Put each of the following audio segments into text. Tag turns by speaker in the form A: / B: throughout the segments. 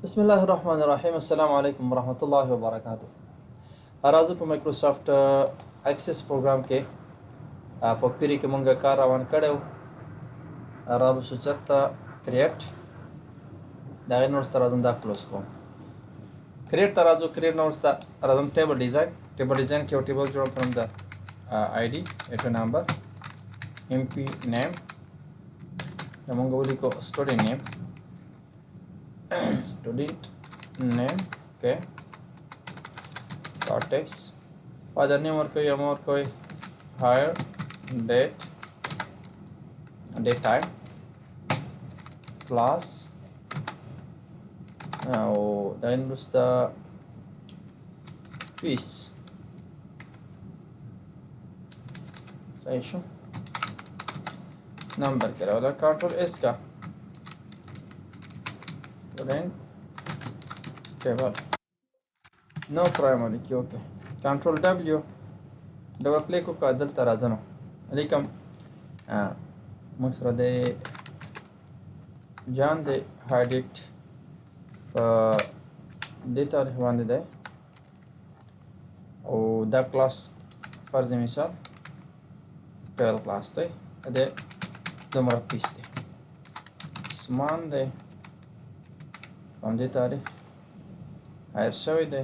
A: بسم الله الرحمن الرحیم. السلام علیکم ورحمۃ اللہ وبرکاتہ. راځو په مایکروسافټ اکسس پروګرام کې په پیری کې مونږه کار روان کړو. راځو چې چرته کریټ دا نور ستاره راځم دا کلوز کوم. کریټ ته راځو. کریټ نور ستاره راځم ټیبل ډیزاین. ټیبل ډیزاین کې یو ټیبل جوړ کړم. دا آی ډي اټ نمبر ام پی نیم دا مونږ ولیکو سټوډنټ نیم student name. Okay, cortex father name or koi hire date time class. Now then was the fees session number kya wala control s ka table no primary की okay control W double click को कादल तराजमा अलीकम मसरद जान दे हाइडिट दे तारीख बांधे दे और द क्लास फर्ज मिसाल 12 क्लास थे दे दमरा पीस थे समान दे हम दे तारीख हायर शोई दे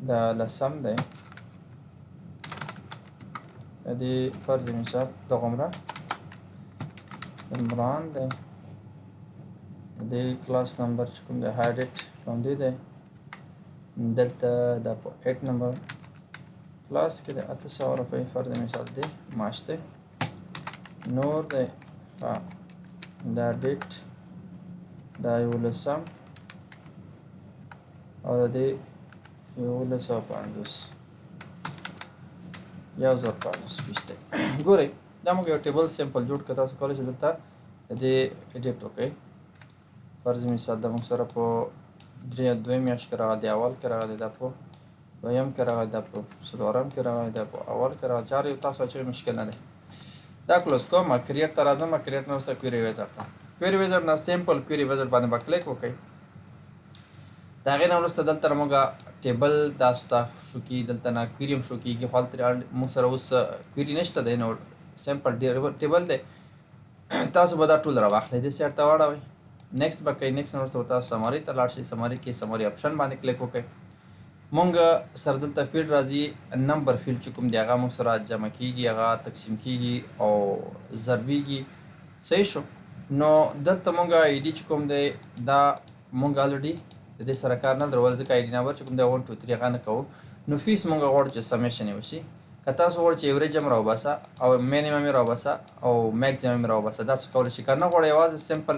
A: دا لسم دی دې فرض مثال دغمره عمران دی دې کلاس نمبر چې کوم دی هایډیټ باندې دی دلته د 8 نمبر کلاس کې د 800 روپۍ فرض مثال دی معاش دی نور دی دا ډیټ دا یو لسم او د دې 1150 یا 1050 دی. ګورئ دا موږ یو ټیبل سیمپل جوړ کړ. تاسو کولی شئ دلته د دې ایډیټ وکړئ. فرض مثال د موږ سره په دویم میاشت کې راغلی دی، اول کې راغلی دا په دویم کې راغلی دا په څلورم کې راغلی دا په اول کې راغلی. چار یو تاسو اچوئ مشکل نه دی. دا کلوز کوم. کریټ ته راځم. کریټ نه وروسته کویري ویزرډ ته کویري ویزرډ نه سیمپل کویري ویزرډ باندې به کلیک وکړئ. د هغې نه وروسته دلته موږ ټیبل داسې ته شو کي دلته نه کویري هم شو کېږي خو هلته موږ سره اوس کویري نشته دی نو سیمپل ټیبل دی. تاسو به دا ټول راواخلئ دې سایډ ته واړوئ. نیکسټ به کوئ. نیکسټ نه وروسته به تاسو سماري ته لاړ شئ. سماري کې سماري اپشن باندې کلیک وکړئ. موږ سره دلته فیلډ راځي. نمبر فیلډ چې کوم دی هغه موږ سره جمع کېږي، هغه تقسیم کېږي او ضربېږي. صحیح شو. نو دلته موږ آی ډي چې کوم دی دا موږ الریډي د دې سره کار نه لرو ځکه آی ډي نمبر چې کوم دی 1 2 3 هغه نه کوو. نو فیس موږ غواړو چې سمیشن یې وشي. که تاسو غواړئ چې ایوریج هم راوباسه او مینیمم یې راوباسه او میکزیمم یې راوباسه داسې کولی شئ. که نه غواړئ یوازې سمپل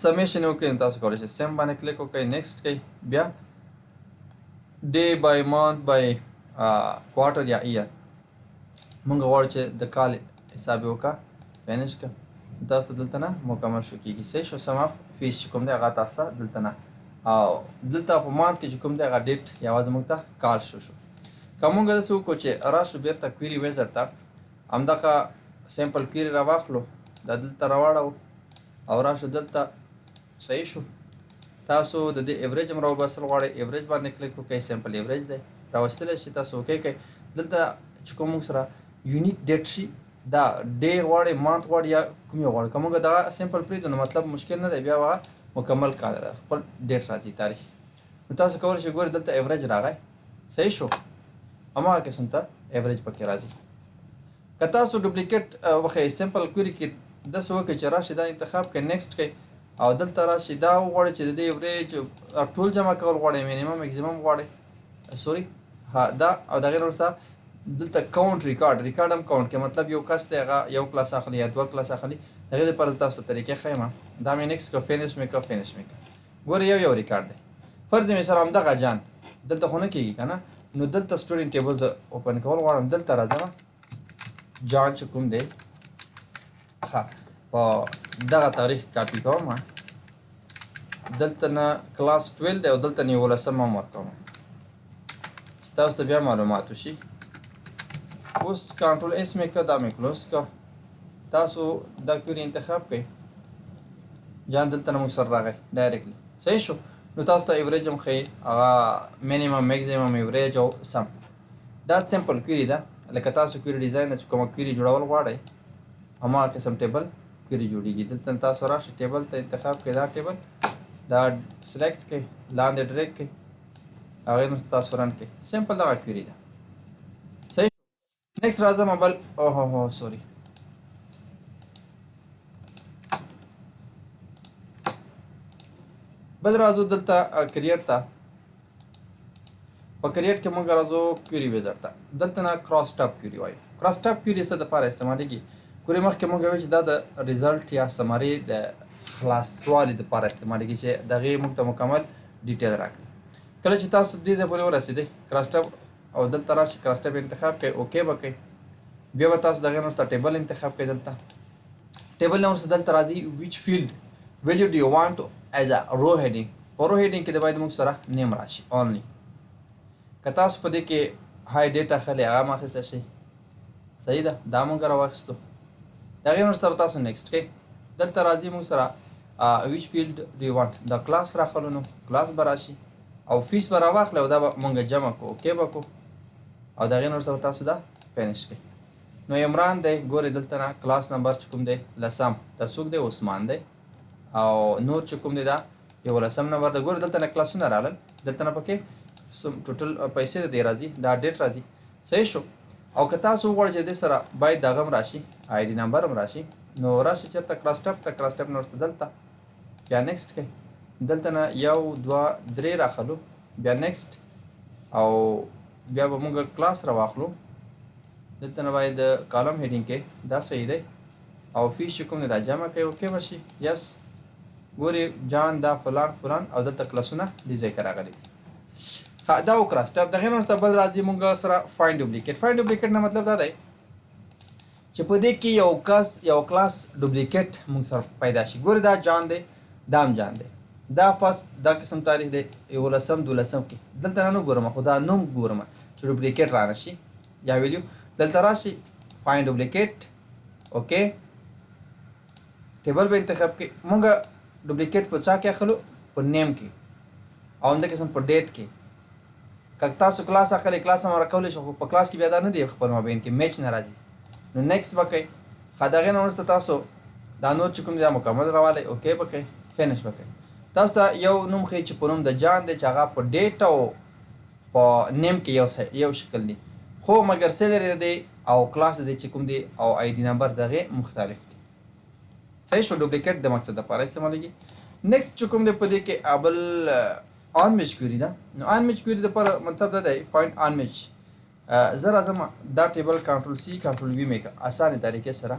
A: سمیشن یې وکړئ نو تاسو کولی شئ سیم باندې کلیک وکړئ. نیکسټ کوئ. بیا ډے بای مانت بای کوارټر یا ایئر موږ غواړو چې د کال حساب یې وکړه فینش کړه. تاسو ته دلته نه مکمل شو کېږي. صحیح شو. سم اف فیس چې کوم دی هغه تاسو ته دلته نه او دلته په مانت کې چې کوم دی هغه ډیټ یوازې موږ ته کال شو. که موږ داسې وکړو چې راشو بېرته کویري ویزرډ ته همدغه سیمپل کویري راواخلو دا دلته راواړو او راشو دلته. صحیح شو. تاسو د دې ایوریج هم راوباسل غواړئ ایوریج باندې کلیک وکړئ. سیمپل ایوریج دی راوستلی شي. تاسو اوکې کوئ. دلته چې کوم موږ سره یونیک ډیټ شي دا ډے غواړئ مانت غواړئ یا کوم یو غواړئ. که موږ دغه سیمپل پرېږدو نو مطلب مشکل نه دی. بیا هغه مکمل کال خپل ډیټ راځي تاریخ. نو تاسو کولی شئ ګورئ دلته ایوریج راغی. صحیح شو. هماغه قسم ته ایوریج پکې راځي. که تاسو ډوپلیکیټ وښیئ سیمپل کویري کې داسې وکړئ چې راشئ دا انتخاب کړئ نیکسټ کړئ او دلته راشئ دا وغواړئ چې د دې ایوریج ټول جمع کول غواړئ مینیمم میکزیمم غواړئ سوري دا او د هغې نه وروسته دلته کاونټ ریکارډ هم کاونټ کې مطلب یو کس دی هغه یو کلاس اخلي یا دوه کلاس اخلي. د هغې دپاره زه تاسو ته طریقې ښیم. دا مې نیکسټ کړه فینش مې کړه. ګورئ یو ریکارډ دی. فرض مثال همدغه جان دلته خو نه کېږي که نه. نو دلته سټوډنټ ټیبل زه اوپن کول غواړم. دلته راځم جان چې کوم دی ښه په دغه تاریخ کاپي کوم. دلته نه کلاس 12 دی او دلته نه 11 هم ورکوم چې تاسو ته بیا معلومات وشي. اوس کنټرول اس مې کړه دا مې کلوز کړه. تاسو دا کویري انتخاب کړئ. جان دلته نه موږ سره راغی ډایرکټلی صحیح شو. نو تاسو ته ایوریج هم ښیي هغه مینیمم میکزیمم ایوریج او سم. دا سمپل کویری ده. لکه تاسو کویری ډیزاین چې کومه کویری جوړول غواړئ هماغه قسم ټیبل کویری جوړیږي. دلته تاسو راشئ ټیبل ته انتخاب کړئ دا ټیبل، دا سلیکټ کړئ، لاندې ډریګ کړئ، هغې نه تاسو رن کړئ. سمپل دغه کویری ده. صحیح. نیکسټ راځم بل اوه سوري بل راځو دلته کریټ ته. په کریټ کې موږ راځو کویری ویزر ته. دلته نه کراس ټاب کویری وایو. کراس ټاب کویری څه دپاره استعمالیږي؟ ګورئ مخکې موږ وایو چې دا د ریزلټ یا سمري د خلاصوالي دپاره استعمالیږي چې د هغې موږ ته مکمل ډیټیل راکړي. کله چې تاسو دې ځای پورې ورسېدئ کراس ټاب او دلته راشئ کراس ټاب انتخاب کړئ، اوکې به کوئ. بیا به تاسو د هغې نه وروسته ټیبل انتخاب کړئ. دلته ټیبل نه وروسته دلته راځي ویچ فیلډ ویلیو ډو یو وانټ ایز ا رو هیډینګ. په رو هیډینګ کې د باید موږ سره نیم راشي اونلی. که تاسو په دې کې های ډیټ اخلئ هغه هم اخیستی شئ. صحیح ده. دا موږ راواخیستو. د هغې نه وروسته به تاسو نیکسټ کوئ. دلته راځي موږ سره ویچ فیلډ ډو یو وانټ. دا کلاس راخلو نو کلاس به راشي او فیس به راواخلئ او دا به موږ جمع کړو، اوکې به کړو او د هغې نه وروسته به تاسو دا فینش کړئ. نو عمران دی ګورئ دلته نه کلاس نمبر چې کوم دی 10 دا څوک دی؟ عثمان دی. او نور چې کوم دی دا 11 نمبر دی. ګورئ دلته نه کلاسونه راغلل، دلته نه پکې ټوټل پیسې د دې راځي، دا ډیټ راځي. صحیح شو. او که تاسو وغواړئ چې دې سره باید دغه هم راشي آی ډي نمبر هم راشي نو راشي چېرته کراس ټاب ته. کراس ټاب نه وروسته دلته بیا نیکسټ کوئ. دلته نه 1 2 3 راخلو بیا نیکسټ او بیا به موږ کلاس راواخلو. دلته نه باید کالم هیډینګ کې دا صحیح دی او فیس چې کوم دی دا جمع کوي، اوکې به شي. یس. ګورئ جان دا فلان فلان او دلته کلاسونه دې ځای کې راغلي دي. دا و کراس ټاب. د هغې نه وروسته بل راځي موږ سره فاین ډوپلیکیټ. فاین ډوپلیکیټ نه مطلب دا دی چې په دې کې یو کلاس ډوپلیکیټ موږ سره پیدا شي. ګورئ دا جان دی، دا هم جان دی، دا فست دا قسم تاریخ دی 11 12 کې. دلته نه ګورم خو دا نوم ګورم چې ډوپلیکیټ را نه شي یا ویلیو. دلته راشي فاین ډوپلیکیټ، اوکې ټیبل به انتخاب کړئ. موږ ډوپلیکیټ په چا کې اخلو؟ په نیم کې او همدا قسم په ډیټ کې. که تاسو کلاس اخلئ کلاس هم راکولی شو خو په کلاس کې بیا دا نه دی خپل مابین کې میچ نه راځي. نو نیکسټ به کوئ. ښه د هغې نه وروسته تاسو دا نور چې کوم دی دا مکمل راوالی، اوکې به کوئ، فینش به کوئ. تاسو ته یو نوم ښیي چې په نوم د جان دی چې هغه په ډیټ او په نیم کې یو شکل دی خو مګر سیلري دی او کلاس دی چې کوم دی او آی ډي نمبر د هغې مختلف دی. صحیح شو. ډوپلیکیټ د مقصد لپاره استعمالیږي. نیکسټ چې کوم دی په دې کې بل unmatched کویری ده. نو unmatched کویری دپاره مطلب دا دی فایند unmatched. زه راځم دا ټیبل کنټرول سی کنټرول وي مې اسانه طریقې سره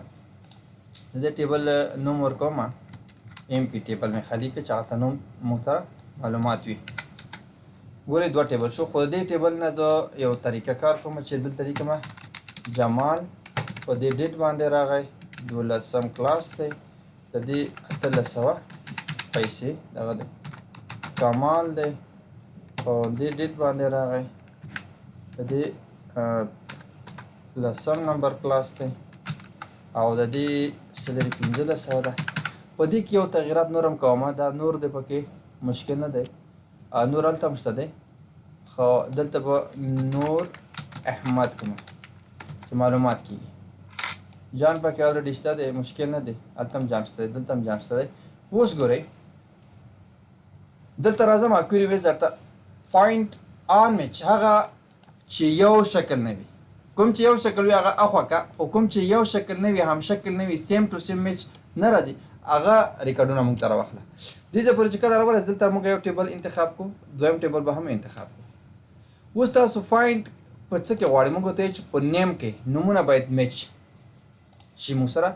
A: د دې ټیبل نوم ورکوم. ام پی ټیبل مې خالی کړ چې هغه ته نوم موږ ته معلومات وي. ګورئ 2 ټیبل شو خو د دې ټیبل نه زه یو طریقه کار کوم چې دلته لیکم جمال په دې ډیټ باندې راغی 12 کلاس دی د دې 1300 پیسې دغه دی. کمال دی په دې ډیټ باندې راغی د دې 10 نمبر کلاس دی او د دې سلري 1500 ده. په دې کې یو تغییرات نور هم کوم. دا نور دی پکې مشکل نه دی، نور هلته هم شته دی خو دلته به نور احمد کوم چې معلومات کېږي. جان پکې الریډي شته دی، مشکل نه دی، هلته هم جان شته دی، دلته هم جان شته دی. اوس ګورئ دلته راځم کویری ویزر ته. فایند unmatched هغه چې یو شکل نه وي. کوم چې یو شکل وي هغه اخوا که، خو کوم چې یو شکل نه وي هم شکل نه وي سیم ټو سیم میچ نه راځي هغه ریکارډونه موږ ته راواخله. دې ځای پورې چې کله راورسېد دلته موږ یو ټیبل انتخاب کړو، دویم ټیبل به هم انتخاب کړو. اوس تاسو فایند په څه کې غواړئ؟ موږ ورته وایو چې په نیم کې نومونه باید میچ شي موږ سره.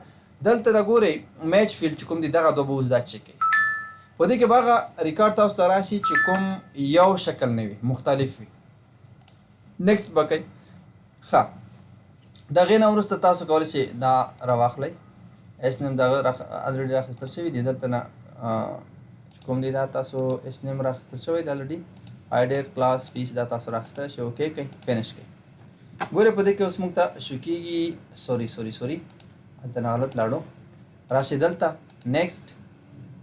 A: دلته دا ګورئ میچ فیلډ چې کوم دی دغه دوه به اوس دا چک کوي. په دې کې به هغه ریکارډ تاسو ته راشي چې کوم یو شکل نه وي مختلف وي. نیکسټ به کوئ. ښه د هغې نه وروسته تاسو کولی شئ دا راواخلئ. ایس نیم دغه الریډي راخیستل شوي دي. دلته نه چې کوم دی دا تاسو ایس نیم راخیستل شوی دی الریډي. آی ډیر کلاس فیس دا تاسو راخیستلی شئ، اوکې کوئ، فینش کوئ. ګورئ په دې کې اوس موږ ته شو کېږي سوري هلته نه غلط لاړو. راشئ دلته نیکسټ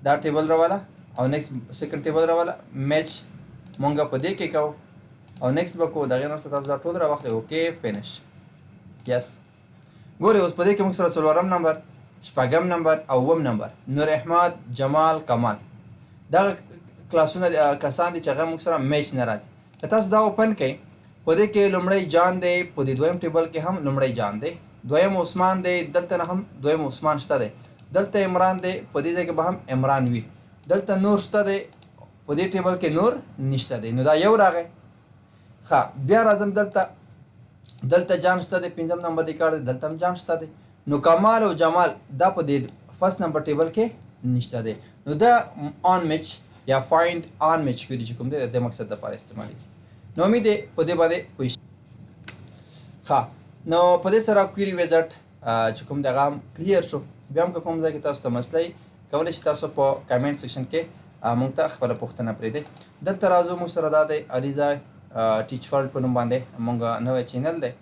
A: دا ټیبل راواله او نیکست سیکنډ ټیبل راواله میچ مونږ په دې کې کوو او نیکست به کوو د هغې نه وروسته تاسو دا ټول راواخلئ اوکې فینش یس ګورئ اوس په دې کې موږ سره څلورم نمبر شپږم نمبر او اووم نمبر نور احمد جمال کمال دغه کلاسونه کسان دي چې هغه موږ سره میچ نه راځي که تاسو دا اوپن کئ په دې کې لومړی جان دی په دې دویم ټیبل کې هم لومړی جان دی دویم عثمان دی دلته نه هم دویم عثمان شته دی دلته عمران دی په دې ځای کې به هم عمران وي دلته نور شته دی په دې ټیبل کې نور نشته دی نو دا یو راغی ښه بیا راځم دلته جان شته دی پنځم نمبر ریکارډ دی دلته هم جان شته دی نو کمال او جمال دا په دې فرست نمبر ټیبل کې نشته دی نو دا آن میچ یا فایند آن میچ کوي چې کوم دی د مقصد لپاره استعمالیږي نو امید دی په دې باندې پوه شئ ښه نو په دې سره کویري ویزټ چې کوم دی هغه هم کلیر شو بیا هم که کوم ځای کې تاسو ته مسله وي کولی شئ تاسو په کمنټ سیکشن کې موږ ته خپله پوښتنه پرېږدئ دلته راځو موږ سره دا دی علیزا ټیچ ورلډ په نوم باندې موږ نوی چینل دی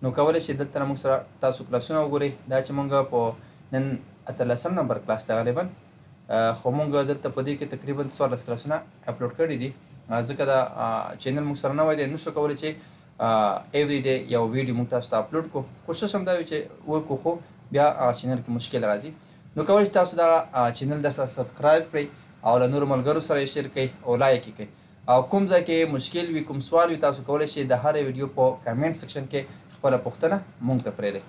A: نو کولی شئ دلته نه موږ سره تاسو کلاسونه وګورئ دا چې موږ په نن 18 نمبر کلاس دی غالبا خو موږ دلته په دې کې تقریبا 14 کلاسونه اپلوډ کړي دي ځکه دا چینل موږ سره نوی دی نشو کولی چې ایوری ډے یو ویډیو موږ تاسو ته اپلوډ کړو کوشش هم دا وي چې وکړو خو بیا چینل کې مشکل راځي نو کولی شئ تاسو دا چینل درسره سبسکرایب کړئ او له نورو ملګرو سره یې شیر کړئ او لایک یې کړئ او کوم ځای کې مشکل وي کوم سوال وي تاسو کولی شئ د هرې ویډیو په کمنټ سیکشن کې خپله پوښتنه موږ ته پرېږدئ